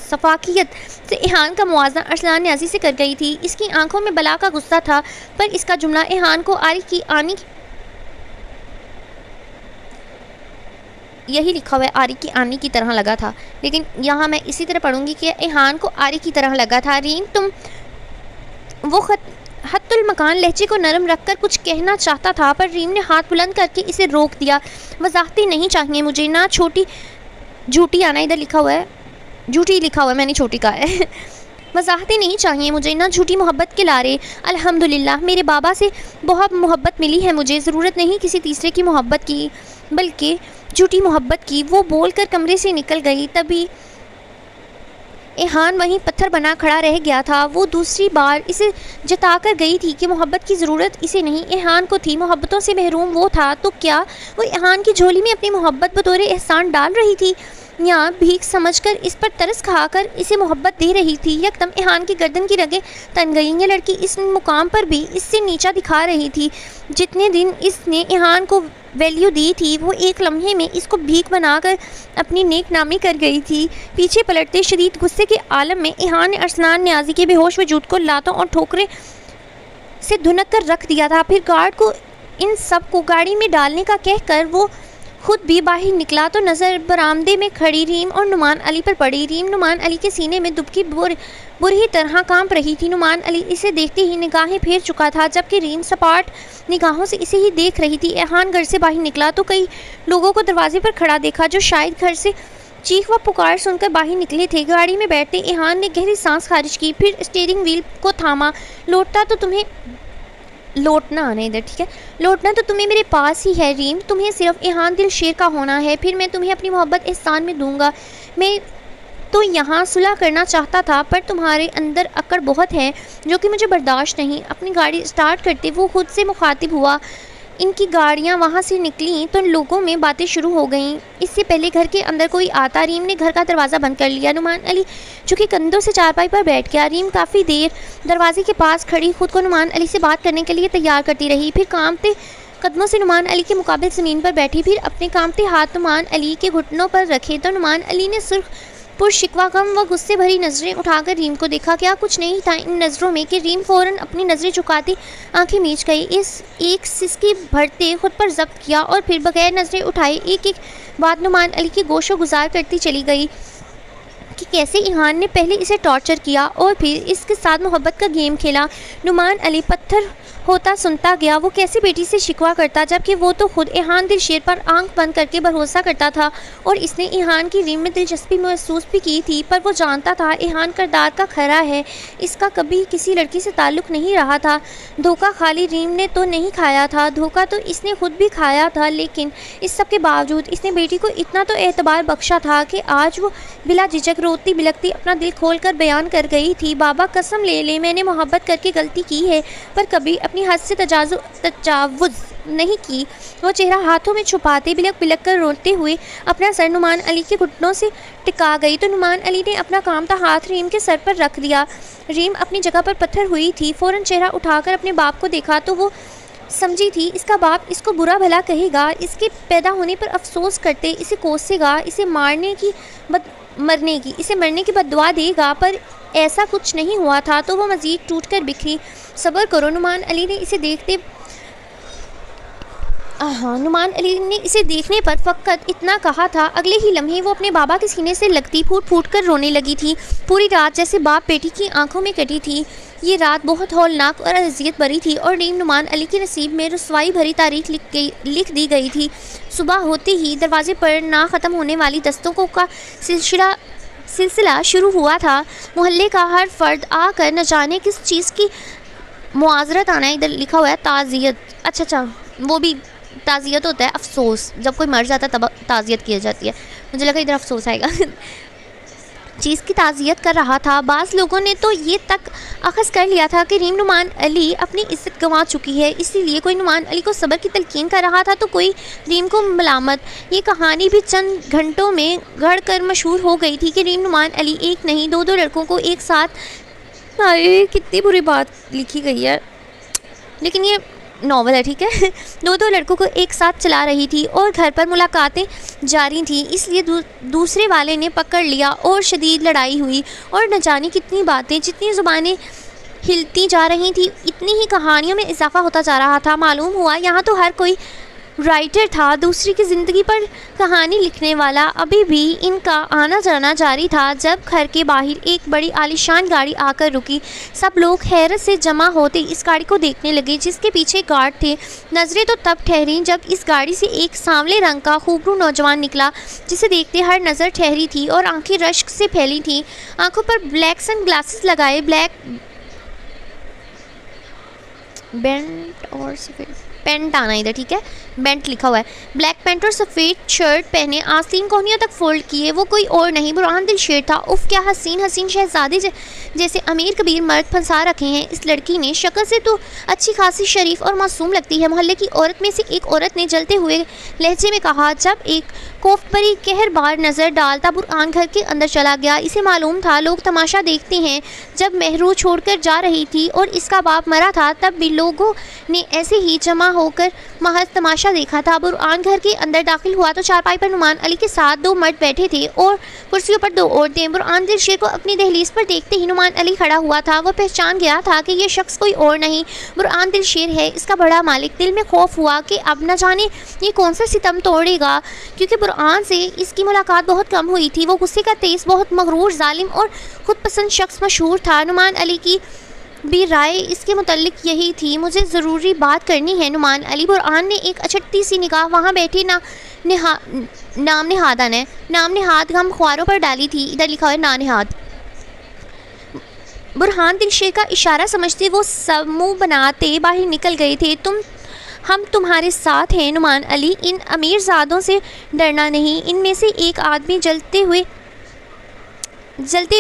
سفاکیت سے ایہان کا موازنہ ارسلان نیازی سے کر گئی تھی۔ اس کی آنکھوں میں بلا کا غصہ تھا، پر اس کا جملہ ایہان کو یہی لکھا ہوا ہے آری کی آنی کی طرح لگا تھا، لیکن یہاں میں اسی طرح پڑھوں گی کہ ایحان کو آری کی طرح لگا تھا۔ ریم تم وہ حت المکان لہجے کو نرم رکھ کر کچھ کہنا چاہتا تھا، پر ریم نے ہاتھ بلند کر کے اسے روک دیا۔ وضاحتیں نہیں چاہیے مجھے، نہ چھوٹی جھوٹی آنا، ادھر لکھا ہوا ہے جھوٹی لکھا ہوا ہے، میں نے چھوٹی کہا ہے وضاحتیں نہیں چاہیے مجھے، نہ جھوٹی محبت کے لارے۔ الحمدللہ میرے بابا سے بہت محبت ملی ہے مجھے، ضرورت نہیں کسی تیسرے کی محبت کی، بلکہ جھوٹی محبت کی۔ وہ بول کر کمرے سے نکل گئی، تبھی ایحان وہیں پتھر بنا کھڑا رہ گیا تھا۔ وہ دوسری بار اسے جتا کر گئی تھی کہ محبت کی ضرورت اسے نہیں، ایحان کو تھی۔ محبتوں سے محروم وہ تھا تو کیا وہ ایحان کی جھولی میں اپنی محبت بطور احسان ڈال رہی تھی، یا بھیک سمجھ کر اس پر ترس کھا کر اسے محبت دے رہی تھی؟ یکدم ایحان کی گردن کی رگیں تن گئیں۔ یہ لڑکی اس مقام پر بھی اس سے نیچا دکھا رہی تھی۔ جتنے دن اس نے ایحان کو ویلیو دی تھی، وہ ایک لمحے میں اس کو بھیک بنا کر اپنی نیک نامی کر گئی تھی۔ پیچھے پلٹتے شدید غصے کے عالم میں ایحان نے ارسلان نیازی کے بے ہوش وجود کو لاتوں اور ٹھوکریں سے دھنک کر رکھ دیا تھا۔ پھر گارڈ کو ان سب کو گاڑی میں ڈالنے کا کہہ کر وہ خود بھی باہر نکلا تو نظر برآمدے میں کھڑی ریم اور نعمان علی پر پڑی۔ ریم نعمان علی کے سینے میں دبکی بری طرح کانپ رہی تھی۔ نعمان علی اسے دیکھتے ہی نگاہیں پھیر چکا تھا، جبکہ ریم سپاٹ نگاہوں سے اسے ہی دیکھ رہی تھی۔ ایحان گھر سے باہر نکلا تو کئی لوگوں کو دروازے پر کھڑا دیکھا، جو شاید گھر سے چیخ و پکار سن کر باہر نکلے تھے۔ گاڑی میں بیٹھتے ایحان نے گہری سانس خارج کی، پھر اسٹیئرنگ وہیل کو تھاما۔ لوٹنا تو تمہیں میرے پاس ہی ہے ریم، تمہیں صرف ایحان دل شیر کا ہونا ہے، پھر میں تمہیں اپنی محبت احسان میں دوں گا۔ میں تو یہاں صلح کرنا چاہتا تھا، پر تمہارے اندر اکڑ بہت ہے جو کہ مجھے برداشت نہیں۔ اپنی گاڑی اسٹارٹ کرتے وہ خود سے مخاطب ہوا۔ ان کی گاڑیاں وہاں سے نکلیں تو لوگوں میں باتیں شروع ہو گئیں۔ اس سے پہلے گھر کے اندر کوئی آتا، ریم نے گھر کا دروازہ بند کر لیا۔ نعمان علی چونکہ کندھوں سے چارپائی پر بیٹھ گیا۔ ریم کافی دیر دروازے کے پاس کھڑی خود کو نعمان علی سے بات کرنے کے لیے تیار کرتی رہی، پھر کانپتے قدموں سے نعمان علی کے مقابل زمین پر بیٹھی، پھر اپنے کانپتے ہاتھ نعمان علی کے گھٹنوں پر رکھے تو نعمان علی نے سرخ پر شکوہ غم و غصے بھری نظریں اٹھا کر ریم کو دیکھا۔ کیا کچھ نہیں تھا ان نظروں میں کہ ریم فوراً اپنی نظریں چکاتے آنکھیں میچ گئی، ایک سسکی بھرتے خود پر ضبط کیا اور پھر بغیر نظریں اٹھائے ایک بات نعمان علی کی گوش و گزار کرتی چلی گئی کہ کیسے ایحان نے پہلے اسے ٹارچر کیا اور پھر اس کے ساتھ محبت کا گیم کھیلا۔ نعمان علی پتھر ہوتا سنتا گیا، وہ کیسے بیٹی سے شکوہ کرتا، جبکہ وہ تو خود ایحان دل شیر پر آنکھ بند کر کے بھروسہ کرتا تھا، اور اس نے ایحان کی ریم میں دلچسپی محسوس بھی کی تھی، پر وہ جانتا تھا ایحان کردار کا کھرا ہے، اس کا کبھی کسی لڑکی سے تعلق نہیں رہا تھا۔ دھوکہ خالی ریم نے تو نہیں کھایا تھا، دھوکہ تو اس نے خود بھی کھایا تھا، لیکن اس سب کے باوجود اس نے بیٹی کو اتنا تو اعتبار بخشا تھا کہ آج وہ بلا جھجک روتی بلکتی اپنا دل کھول کر بیان کر گئی تھی، بابا قسم لے لے میں نے محبت کر کے غلطی کی ہے، پر کبھی اپنی حد سے تجاوز نہیں کی۔ وہ چہرہ ہاتھوں میں چھپاتے بلک بلک کر روتے ہوئے اپنا سر نعمان علی کے گھٹنوں سے ٹکا گئی تو نعمان علی نے اپنا کامتا ہاتھ ریم کے سر پر رکھ دیا۔ ریم اپنی جگہ پر پتھر ہوئی تھی، فوراً چہرہ اٹھا کر اپنے باپ کو دیکھا تو وہ سمجھی تھی اس کا باپ اس کو برا بھلا کہے گا، اس کے پیدا ہونے پر افسوس کرتے اسے کوسے گا، اسے مرنے کی بد دعا دے گا، پر ایسا کچھ نہیں ہوا تھا تو وہ مزید ٹوٹ کر بکھری۔ صبر کرو، نعمان علی نے اسے دیکھنے پر فقط اتنا کہا تھا۔ اگلے ہی لمحے وہ اپنے بابا کے سینے سے لگتی پھوٹ پھوٹ کر رونے لگی تھی۔ پوری رات جیسے باپ بیٹی کی آنکھوں میں کٹی تھی۔ یہ رات بہت ہولناک اور اذیت بری تھی اور ریم نعمان علی کے نصیب میں رسوائی بھری تاریخ لکھ دی گئی تھی۔ صبح ہوتے ہی دروازے پر نہ ختم ہونے والی دستوں کا سلسلہ شروع ہوا تھا۔ محلے کا ہر فرد آ کر نہ جانے کس چیز کی معذرت آنا، ادھر لکھا ہوا ہے تعزیت، اچھا وہ بھی تعزیت ہوتا ہے، افسوس، جب کوئی مر جاتا ہے تب تعزیت کی جاتی ہے، مجھے لگا ادھر افسوس آئے گا چیز کی تعزیت کر رہا تھا۔ بعض لوگوں نے تو یہ تک اخذ کر لیا تھا کہ ریم نعمان علی اپنی عزت گنوا چکی ہے، اسی لیے کوئی نعمان علی کو صبر کی تلقین کر رہا تھا تو کوئی ریم کو ملامت۔ یہ کہانی بھی چند گھنٹوں میں گھڑ کر مشہور ہو گئی تھی کہ ریم نعمان علی ایک نہیں دو لڑکوں کو ایک ساتھ، کتنی بری بات لکھی گئی ہے، لیکن یہ ناول ہے، ٹھیک ہے، دو لڑکوں کو ایک ساتھ چلا رہی تھی اور گھر پر ملاقاتیں جاری تھیں، اس لیے دوسرے والے نے پکڑ لیا اور شدید لڑائی ہوئی، اور نہ جانے کتنی باتیں، جتنی زبانیں ہلتی جا رہی تھیں اتنی ہی کہانیوں میں اضافہ ہوتا جا رہا تھا۔ معلوم ہوا یہاں تو ہر کوئی رائٹر تھا، دوسری کی زندگی پر کہانی لکھنے والا۔ ابھی بھی ان کا آنا جانا جاری تھا جب گھر کے باہر ایک بڑی عالیشان گاڑی آ کر رکی۔ سب لوگ حیرت سے جمع ہوتے اس گاڑی کو دیکھنے لگے جس کے پیچھے گارڈ تھے۔ نظریں تو تب ٹھہریں جب اس گاڑی سے ایک سانولے رنگ کا خوبرو نوجوان نکلا جسے دیکھتے ہر نظر ٹھہری تھی اور آنکھیں رشک سے پھیلی تھیں۔ آنکھوں پر بلیک سن گلاسز لگائے، بلیک بینٹ اور سفید پینٹ آنا ادھر، ٹھیک ہے، بینٹ لکھا ہوا ہے، بلیک پینٹ اور سفید شرٹ پہنے، آستین کوہنیوں تک فولڈ کیے، وہ کوئی اور نہیں برہان دل شیر تھا۔ اف کیا حسین شہزادی جیسے امیر کبیر مرد پھنسا رکھے ہیں اس لڑکی نے۔ شکل سے تو اچھی خاصی شریف اور معصوم لگتی ہے۔ محلے کی عورت میں سے ایک عورت نے جلتے ہوئے لہجے میں کہا۔ جب ایک کوفبری قہر بار نظر ڈالتا برہان گھر کے اندر چلا گیا۔ اسے معلوم تھا لوگ تماشا دیکھتے ہیں۔ جب مہرو چھوڑ کر جا رہی تھی اور اس کا باپ مرا تھا تب بھی لوگوں نے ایسے ہی جمع ہو کر محض تماشا دیکھا تھا۔ برہان گھر کے اندر داخل ہوا تو چارپائی پر نعمان علی کے ساتھ 2 مرد بیٹھے تھے اور کرسیوں پر 2 عورتیں۔ برہان دل شیر کو اپنی دہلیز پر دیکھتے ہی نعمان علی کھڑا ہوا تھا۔ وہ پہچان گیا تھا کہ یہ شخص کوئی اور نہیں برہان دل شیر ہے، اس کا بڑا مالک۔ دل میں خوف ہوا کہ اب نہ جانے یہ کون سا ستم توڑے گا، کیونکہ برہان سے اس کی ملاقات بہت کم ہوئی تھی۔ وہ غصے کا تیز، بہت مغرور، ظالم اور خود پسند شخص مشہور تھا۔ نعمان علی کی بھی رائے اس کے متعلق یہی تھی۔ مجھے ضروری بات کرنی ہے نعمان علی۔ برہان نے ایک اچھٹتی سی نگاہ وہاں بیٹھے نام نہاد غم خواروں پر ڈالی تھی۔ ادھر لکھا ہے نانہاد۔ برہان دل شیر کا اشارہ سمجھتے وہ سب منہ بناتے باہر نکل گئے تھے۔ ہم تمہارے ساتھ ہیں نعمان علی، ان امیر زادوں سے ڈرنا نہیں۔ ان میں سے ایک آدمی جلتے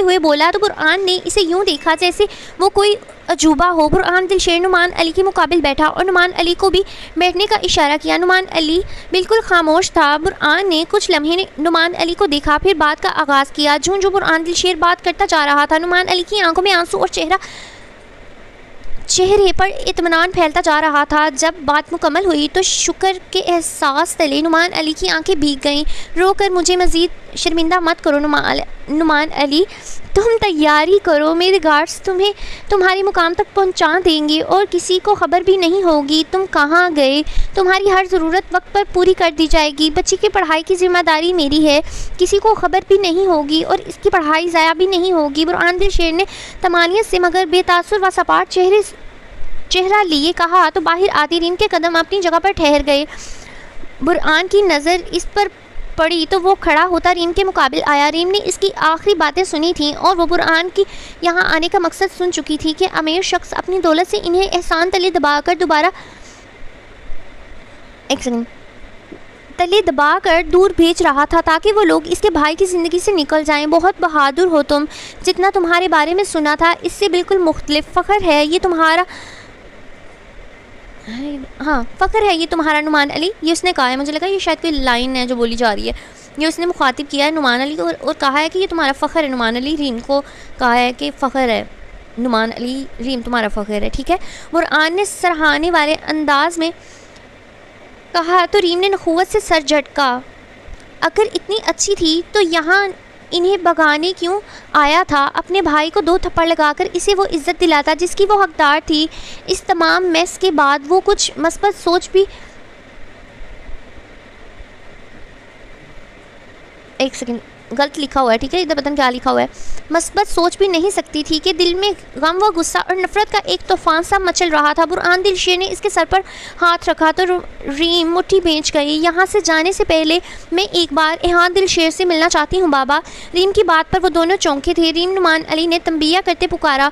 ہوئے بولا تو برہان نے اسے یوں دیکھا جیسے وہ کوئی عجوبہ ہو۔ برہان دل شیر نعمان علی کے مقابل بیٹھا اور نعمان علی کو بھی بیٹھنے کا اشارہ کیا۔ نعمان علی بالکل خاموش تھا۔ برہان نے کچھ لمحے نعمان علی کو دیکھا، پھر بات کا آغاز کیا۔ جو برہان دل شیر بات کرتا جا رہا تھا نعمان علی کی آنکھوں میں آنسو اور چہرے پر اطمینان پھیلتا جا رہا تھا۔ جب بات مکمل ہوئی تو شکر کے احساس تلے نعمان علی کی آنکھیں بھیگ گئیں۔ رو کر مجھے مزید شرمندہ مت کرو نعمان علی، تم تیاری کرو، میرے گارڈز تمہیں تمہارے مقام تک پہنچا دیں گے اور کسی کو خبر بھی نہیں ہوگی تم کہاں گئے۔ تمہاری ہر ضرورت وقت پر پوری کر دی جائے گی۔ بچی کی پڑھائی کی ذمہ داری میری ہے، کسی کو خبر بھی نہیں ہوگی اور اس کی پڑھائی ضائع بھی نہیں ہوگی۔ برہان دل شیر نے طمانینت سے مگر بے تاثر و سپاٹ چہرہ لیے کہا تو باہر آتی ریم کے قدم اپنی جگہ پر ٹھہر گئے۔ برہان کی نظر اس پر پڑی تو وہ کھڑا ہوتا ریم کے مقابل آیا۔ ریم نے اس کی آخری باتیں سنی تھیں اور وہ برہان کی یہاں آنے کا مقصد سن چکی تھی کہ امیر شخص اپنی دولت سے انہیں احسان تلے دبا کر دور بھیج رہا تھا تاکہ وہ لوگ اس کے بھائی کی زندگی سے نکل جائیں۔ بہت بہادر ہو تم، جتنا تمہارے بارے میں سنا تھا اس سے بالکل مختلف۔ فخر ہے یہ تمہارا نعمان علی، یہ اس نے کہا ہے۔ مجھے لگا یہ شاید کوئی لائن ہے جو بولی جا رہی ہے۔ یہ اس نے مخاطب کیا ہے نعمان علی کو اور کہا ہے کہ یہ تمہارا فخر ہے نعمان علی۔ ریم کو کہا ہے کہ فخر ہے نعمان علی، ریم تمہارا فخر ہے، ٹھیک ہے۔ برہان نے سراہنے والے انداز میں کہا تو ریم نے نخوت سے سر جھٹکا۔ اگر اتنی اچھی تھی تو یہاں انہیں بگانے کیوں آیا تھا؟ اپنے بھائی کو 2 تھپڑ لگا کر اسے وہ عزت دلاتا جس کی وہ حقدار تھی۔ اس تمام میس کے بعد وہ کچھ مثبت سوچ بھی غلط لکھا ہوا ہے، ٹھیک ہے، ادھر پتہ نہیں کیا لکھا ہوا ہے۔ مثبت سوچ بھی نہیں سکتی تھی کہ دل میں غم و غصہ اور نفرت کا ایک طوفان سا مچل رہا تھا۔ برہان دل شیر نے اس کے سر پر ہاتھ رکھا تو ریم مٹھی بھیج گئی۔ یہاں سے جانے سے پہلے میں ایک بار ایہان دل شیر سے ملنا چاہتی ہوں بابا۔ ریم کی بات پر وہ دونوں چونکے تھے۔ ریم نعمان علی نے تنبیہ کرتے پکارا،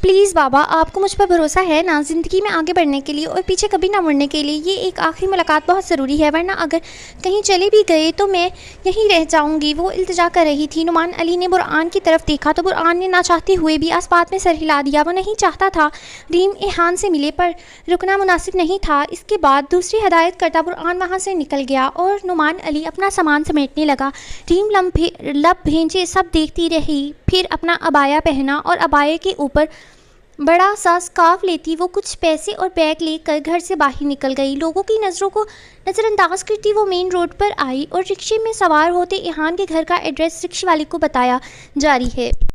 پلیز بابا، آپ کو مجھ پر بھروسہ ہے نا، زندگی میں آگے بڑھنے کے لیے اور پیچھے کبھی نہ مڑنے کے لیے۔ یہ ایک آخری ملاقات بہت ضروری ہے، ورنہ اگر کہیں چلے بھی گئے تو میں یہیں رہ جاؤں گی۔ وہ التجا کر رہی تھی۔ نعمان علی نے برہان کی طرف دیکھا تو برہان نے نہ چاہتے ہوئے بھی اس بات میں سر ہلا دیا۔ وہ نہیں چاہتا تھا ریم ایہان سے ملے، پر رکنا مناسب نہیں تھا۔ اس کے بعد دوسری ہدایت کرتا برہان وہاں سے نکل گیا اور نعمان علی اپنا سامان سمیٹنے لگا۔ ریم لب بھیجے سب دیکھتی رہی، پھر اپنا عبایا پہنا اور عبایا کے اوپر بڑا سا سکارف لیتی وہ کچھ پیسے اور بیگ لے کر گھر سے باہر نکل گئی۔ لوگوں کی نظروں کو نظر انداز کرتی وہ مین روڈ پر آئی اور رکشے میں سوار ہوتے ایہان کے گھر کا ایڈریس رکشے والے کو بتایا۔ جاری ہے۔